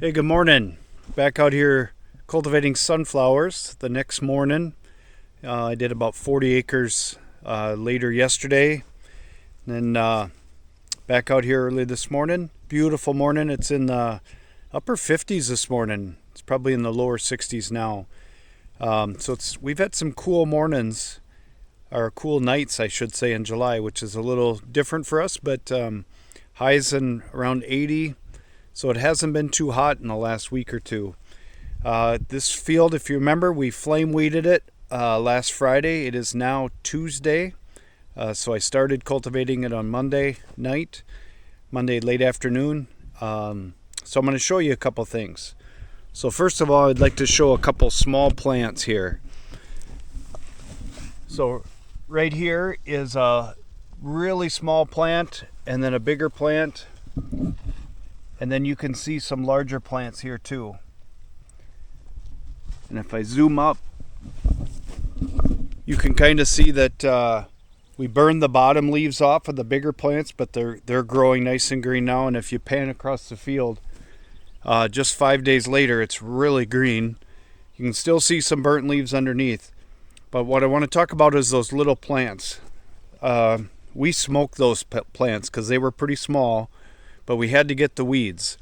Hey, good morning. Back out here cultivating sunflowers the next morning. I did about 40 acres later yesterday. Then back out here early this morning. Beautiful morning. It's in the upper 50s this morning. It's probably in the lower 60s now. We've had some cool mornings, or cool nights, I should say, in July, which is a little different for us, but highs in around 80. So it hasn't been too hot in the last week or two. This field, if you remember, we flame weeded it last Friday. It is now Tuesday. So I started cultivating it on Monday night, Monday late afternoon. So I'm going to show you a couple things. So first of all, I'd like to show a couple small plants here. So right here is a really small plant and then a bigger plant. And then you can see some larger plants here too. And if I zoom up, you can kind of see that we burned the bottom leaves off of the bigger plants, but they're growing nice and green now. And if you pan across the field, just 5 days later, it's really green. You can still see some burnt leaves underneath. But what I want to talk about is those little plants. We smoked those plants because they were pretty small, but we had to get the weeds.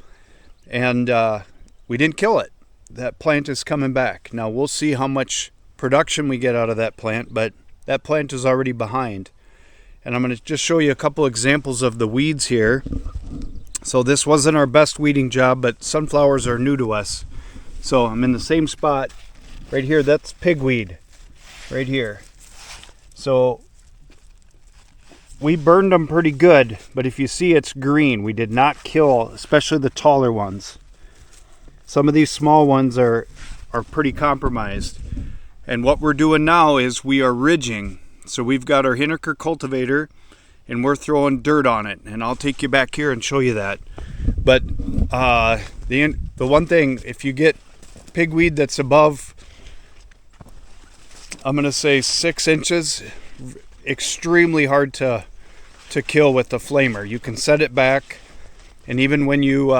And we didn't kill it. That plant is coming back. Now we'll see how much production we get out of that plant, but that plant is already behind. And I'm going to just show you a couple examples of the weeds here. So this wasn't our best weeding job, but sunflowers are new to us. So I'm in the same spot right here. That's pigweed right here. So we burned them pretty good, but if you see, it's green. We did not kill, especially the taller ones. Some of these small ones are pretty compromised. And what we're doing now is we are ridging. So we've got our Hinneker cultivator and we're throwing dirt on it. And I'll take you back here and show you that. But the one thing, if you get pigweed that's above, I'm going to say 6 inches, extremely hard to kill with the flamer. You can set it back, and even when you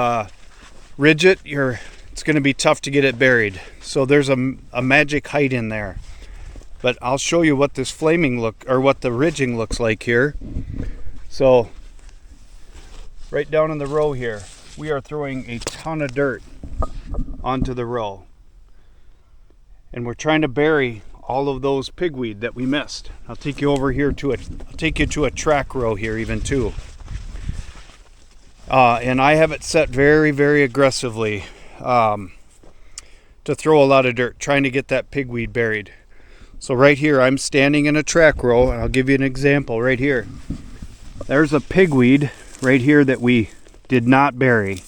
ridge it, it's going to be tough to get it buried. So there's a magic height in there. But I'll show you what this what the ridging looks like here. So right down in the row here, we are throwing a ton of dirt onto the row, and we're trying to bury all of those pigweed that we missed. I'll take you over here to a track row here even too. And I have it set very, very aggressively to throw a lot of dirt, trying to get that pigweed buried. So right here, I'm standing in a track row, and I'll give you an example right here. There's a pigweed right here that we did not bury.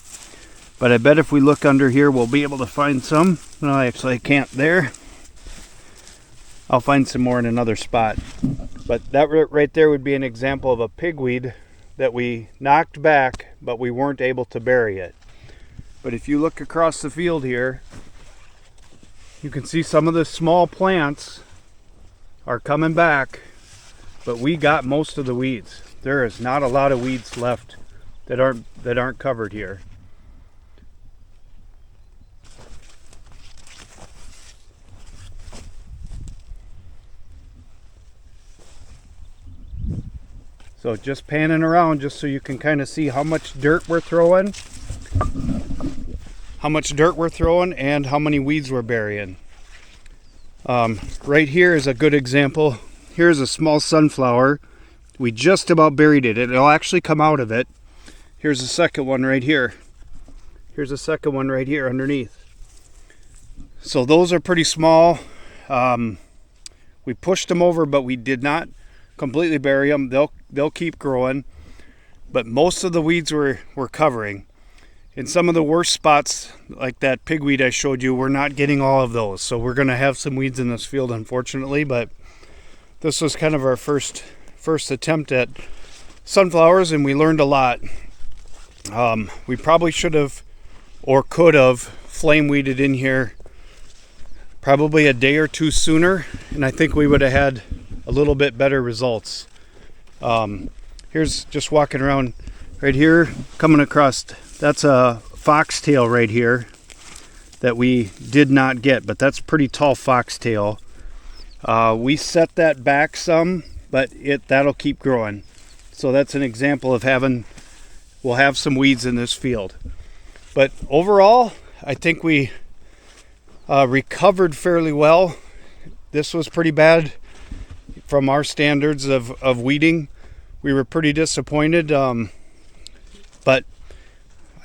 But I bet if we look under here, we'll be able to find some. No, actually I can't there. I'll find some more in another spot. But that right there would be an example of a pigweed that we knocked back, but we weren't able to bury it. But if you look across the field here, you can see some of the small plants are coming back, but we got most of the weeds. There is not a lot of weeds left that aren't covered here. So just panning around just so you can kind of see how much dirt we're throwing, and how many weeds we're burying. Right here is a good example. Here's a small sunflower. We just about buried it. It'll actually come out of it. Here's a second one right here. Here's a second one right here underneath. So those are pretty small. We pushed them over, but we did not completely bury them. They'll keep growing, but most of the weeds we're covering. In some of the worst spots, like that pigweed I showed you, we're not getting all of those. So we're going to have some weeds in this field, unfortunately, but this was kind of our first attempt at sunflowers, and we learned a lot. We probably should have or could have flame weeded in here probably a day or two sooner, and I think we would have had a little bit better results. Here's just walking around right here, coming across, that's a foxtail right here that we did not get, but that's pretty tall foxtail. We set that back some, but that'll keep growing. So that's an example of we'll have some weeds in this field. But overall, I think we recovered fairly well. This was pretty bad from our standards of weeding. We were pretty disappointed, but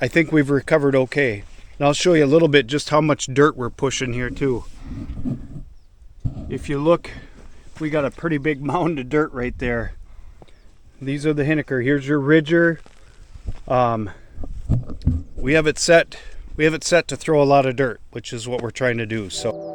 I think we've recovered okay. And I'll show you a little bit just how much dirt we're pushing here too. If you look, we got a pretty big mound of dirt right there. These are the Hinneker. Here's your ridger. We have it set to throw a lot of dirt, which is what we're trying to do. So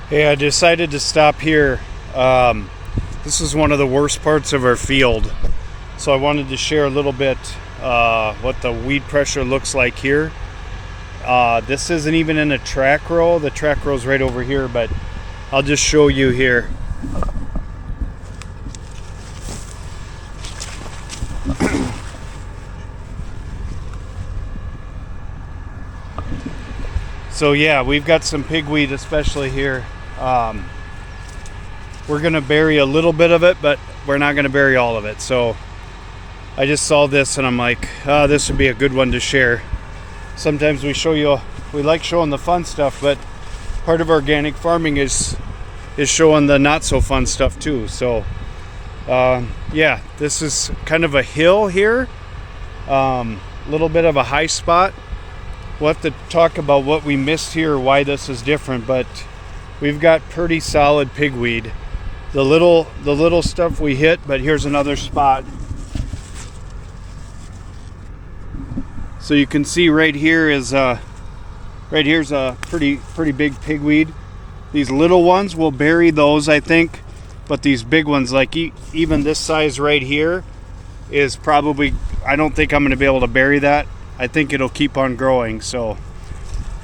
hey, I decided to stop here. This is one of the worst parts of our field, so I wanted to share a little bit what the weed pressure looks like here. This isn't even in a track row. The track row's right over here, but I'll just show you here. So yeah, we've got some pigweed, especially here. We're gonna bury a little bit of it, but we're not gonna bury all of it. So I just saw this and I'm like, this would be a good one to share. Sometimes we like showing the fun stuff, but part of organic farming is showing the not so fun stuff too. So yeah, this is kind of a hill here, little bit of a high spot. We'll have to talk about what we missed here, why this is different, but we've got pretty solid pigweed. The little stuff we hit, but here's another spot. So you can see right here's a pretty big pigweed. These little ones, we'll bury those, I think, but these big ones, like even this size right here, is probably, I don't think I'm going to be able to bury that. I think it'll keep on growing. So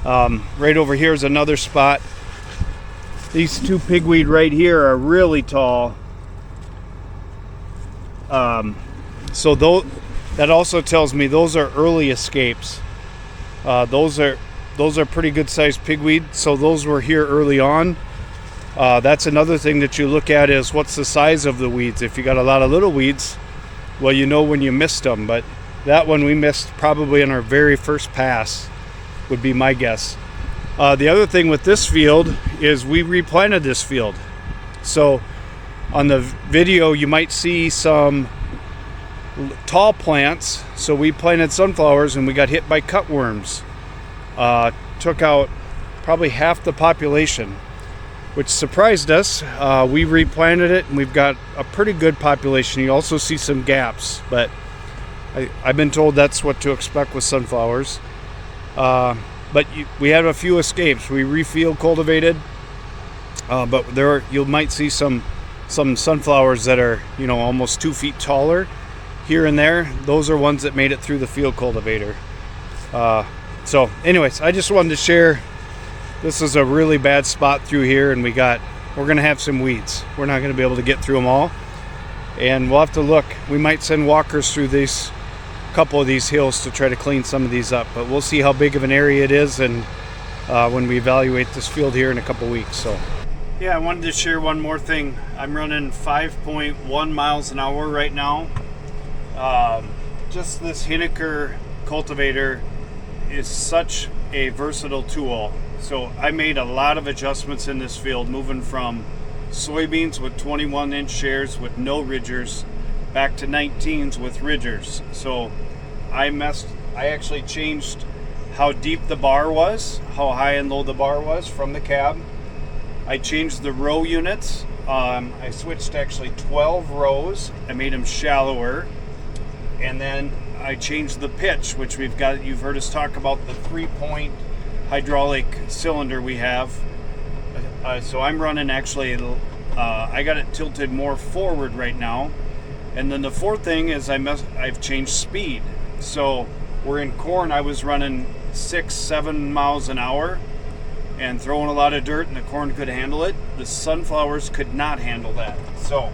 right over here is another spot. These two pigweed right here are really tall. So that also tells me those are early escapes. Those are pretty good sized pigweed. So those were here early on. That's another thing that you look at is what's the size of the weeds. If you got a lot of little weeds, well, you know when you missed them. But that one we missed probably in our very first pass, would be my guess. The other thing with this field is we replanted this field. So on the video you might see some tall plants. So we planted sunflowers and we got hit by cutworms. Took out probably half the population, which surprised us. We replanted it and we've got a pretty good population. You also see some gaps, but I've been told that's what to expect with sunflowers. But we had a few escapes. We refield cultivated, but you might see some sunflowers that are almost 2 feet taller here and there. Those are ones that made it through the field cultivator. So anyways, I just wanted to share. This is a really bad spot through here, and we're gonna have some weeds. We're not gonna be able to get through them all, and we'll have to look. We might send walkers through these couple of these hills to try to clean some of these up, but we'll see how big of an area it is and when we evaluate this field here in a couple weeks. So yeah, I wanted to share one more thing. I'm running 5.1 miles an hour right now. Just this Hinneker cultivator is such a versatile tool. So I made a lot of adjustments in this field, moving from soybeans with 21-inch shares with no ridgers back to 19s with ridgers. So I actually changed how deep the bar was, how high and low the bar was from the cab. I changed the row units. I switched actually 12 rows. I made them shallower. And then I changed the pitch, which you've heard us talk about the 3-point hydraulic cylinder we have. So I'm running actually, I got it tilted more forward right now. And then the fourth thing is I've changed speed. So we're in corn, I was running 6-7 miles an hour and throwing a lot of dirt, and the corn could handle it. The sunflowers could not handle that. So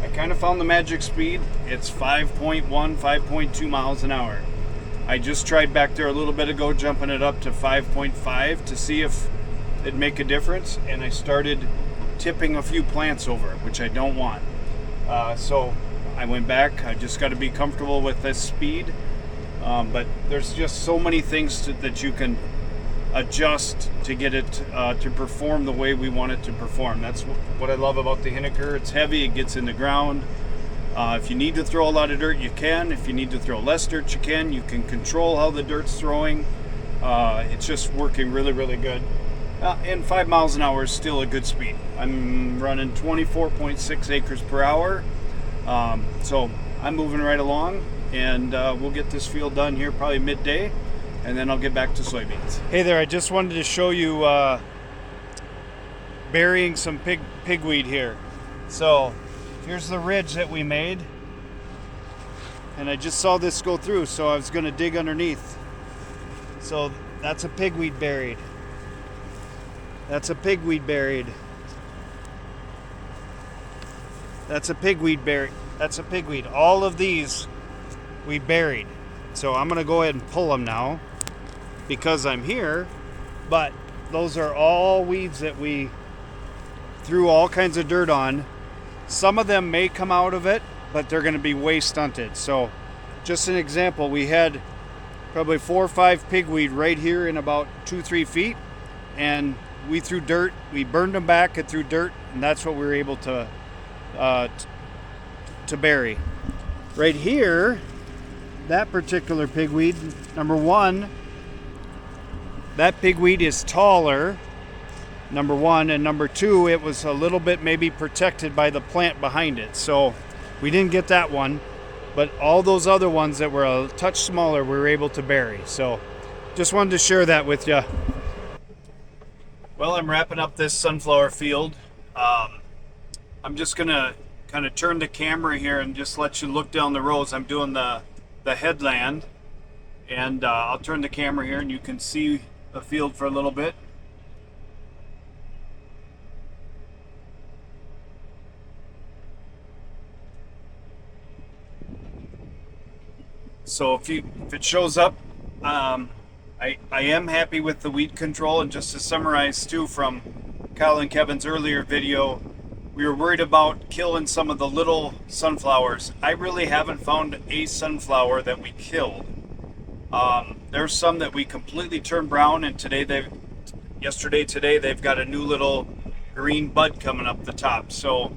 I kind of found the magic speed. It's 5.1, 5.2 miles an hour. I just tried back there a little bit ago, jumping it up to 5.5 to see if it'd make a difference. And I started tipping a few plants over, which I don't want. So I went back. I just got to be comfortable with this speed. But there's just so many things that you can adjust to get it to perform the way we want it to perform. That's what I love about the Hinneker. It's heavy, it gets in the ground. If you need to throw a lot of dirt, you can. If you need to throw less dirt, you can. You can control how the dirt's throwing. It's just working really, really good. And 5 miles an hour is still a good speed. I'm running 24.6 acres per hour. So I'm moving right along, and we'll get this field done here probably midday, and then I'll get back to soybeans. Hey there, I just wanted to show you burying some pigweed here. So here's the ridge that we made, and I just saw this go through, so I was going to dig underneath. So that's a pigweed buried. That's a pigweed buried. That's a pigweed buried. That's a pigweed. All of these we buried. So I'm going to go ahead and pull them now because I'm here, but those are all weeds that we threw all kinds of dirt on. Some of them may come out of it, but they're going to be way stunted. So just an example, we had probably 4 or 5 pigweed right here in about 2-3 feet, and we threw dirt, we burned them back and threw dirt, and that's what we were able to bury. Right here, that particular pigweed, number one, that pigweed is taller, number one, and number two, it was a little bit maybe protected by the plant behind it. So we didn't get that one, but all those other ones that were a touch smaller, we were able to bury. So just wanted to share that with you. Well, I'm wrapping up this sunflower field. I'm just gonna kind of turn the camera here and just let you look down the rows. I'm doing the headland, and I'll turn the camera here and you can see the field for a little bit. So if it shows up, I am happy with the weed control. And just to summarize too from Kyle and Kevin's earlier video, we were worried about killing some of the little sunflowers. I really haven't found a sunflower that we killed. There's some that we completely turned brown, and today they've got a new little green bud coming up the top. So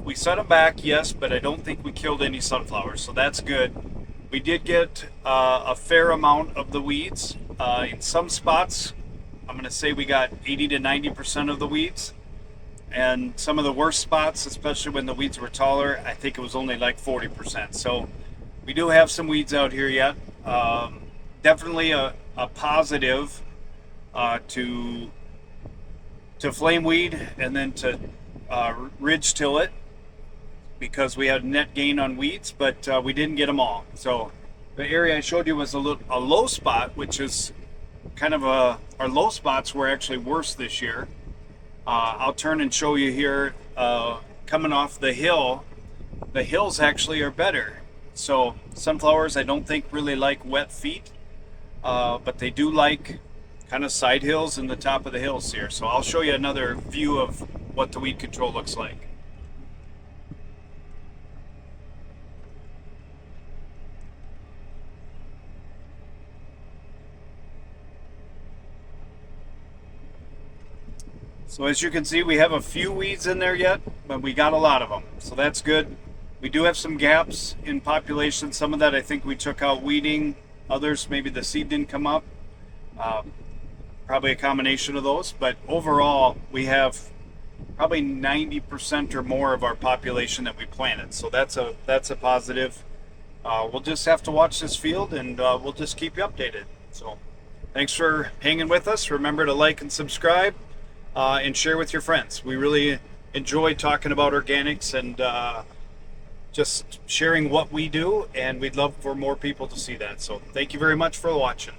we set them back, yes, but I don't think we killed any sunflowers, so that's good. We did get a fair amount of the weeds. In some spots, I'm going to say we got 80 to 90% of the weeds. And some of the worst spots, especially when the weeds were taller, I think it was only like 40%. So we do have some weeds out here yet. Definitely a positive to flame weed and then to ridge till it, because we had net gain on weeds, but we didn't get them all. So the area I showed you was a low spot, which is kind of our low spots were actually worse this year. I'll turn and show you here, coming off the hill. The hills actually are better. So sunflowers I don't think really like wet feet, but they do like kind of side hills and the top of the hills here. So I'll show you another view of what the weed control looks like. So as you can see, we have a few weeds in there yet, but we got a lot of them. So that's good. We do have some gaps in population. Some of that I think we took out weeding. Others, maybe the seed didn't come up. Probably a combination of those. But overall, we have probably 90% or more of our population that we planted. So that's a positive. We'll just have to watch this field, and we'll just keep you updated. So thanks for hanging with us. Remember to like and subscribe, and share with your friends. We really enjoy talking about organics and just sharing what we do, and we'd love for more people to see that. So thank you very much for watching.